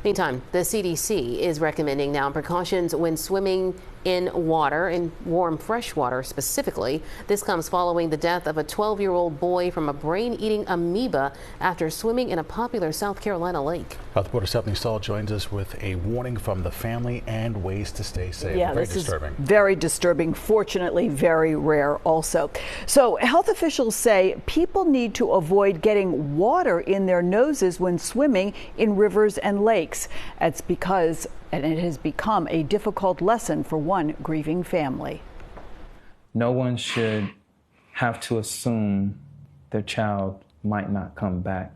Meantime, the CDC is recommending now precautions when swimming in water, in warm fresh water specifically. This comes following the death of a 12-year-old boy from a brain-eating amoeba after swimming in a popular South Carolina lake. Health reporter Stephanie Stahl joins us with a warning from the family and ways to stay safe. Yeah, very this disturbing. Is very disturbing. Fortunately, very rare also. So health officials say people need to avoid getting water in their noses when swimming in rivers and lakes. That's because it has become a difficult lesson for one grieving family. No one should have to assume their child might not come back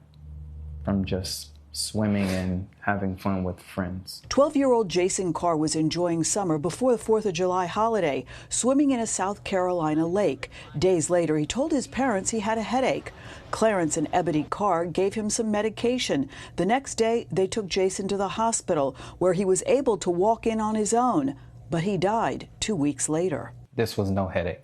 from just swimming and having fun with friends. 12-year-old Jason Carr was enjoying summer before the 4th of July holiday, swimming in a South Carolina lake. Days later, he told his parents he had a headache. Clarence and Ebony Carr gave him some medication. The next day, they took Jason to the hospital, where he was able to walk in on his own, but he died 2 weeks later. This was no headache.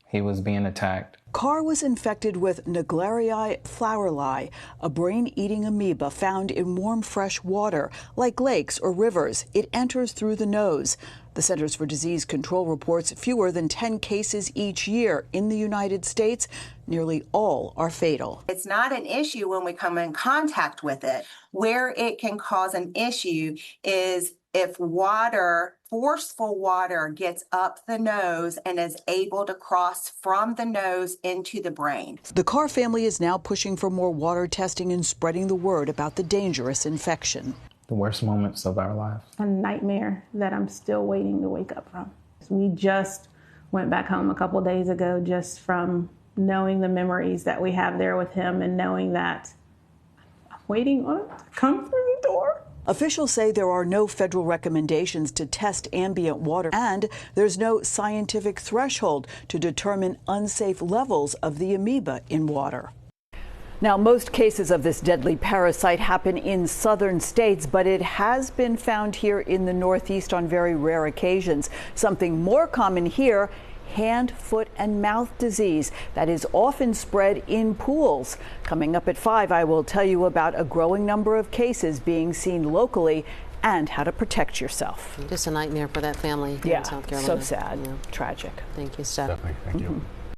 He was being attacked. Carr was infected with Naeglerii flowerli, a brain-eating amoeba found in warm, fresh water, like lakes or rivers. It enters through the nose. The Centers for Disease Control reports fewer than 10 cases each year in the United States. Nearly all are fatal. It's not an issue when we come in contact with it. Where it can cause an issue is if forceful water gets up the nose and is able to cross from the nose into the brain. The Carr family is now pushing for more water testing and spreading the word about the dangerous infection. The worst moments of our lives. A nightmare that I'm still waiting to wake up from. We just went back home a couple days ago just from knowing the memories that we have there with him and knowing that I'm waiting on him to come through the door. Officials say there are no federal recommendations to test ambient water, and there's no scientific threshold to determine unsafe levels of the amoeba in water. Now, most cases of this deadly parasite happen in southern states, but it has been found here in the Northeast on very rare occasions. Something more common here, hand, foot, and mouth disease that is often spread in pools. Coming up at 5, I will tell you about a growing number of cases being seen locally and how to protect yourself. Just a nightmare for that family in South Carolina. So sad. Yeah. Tragic. Thank you, Steph. Stephanie, thank you.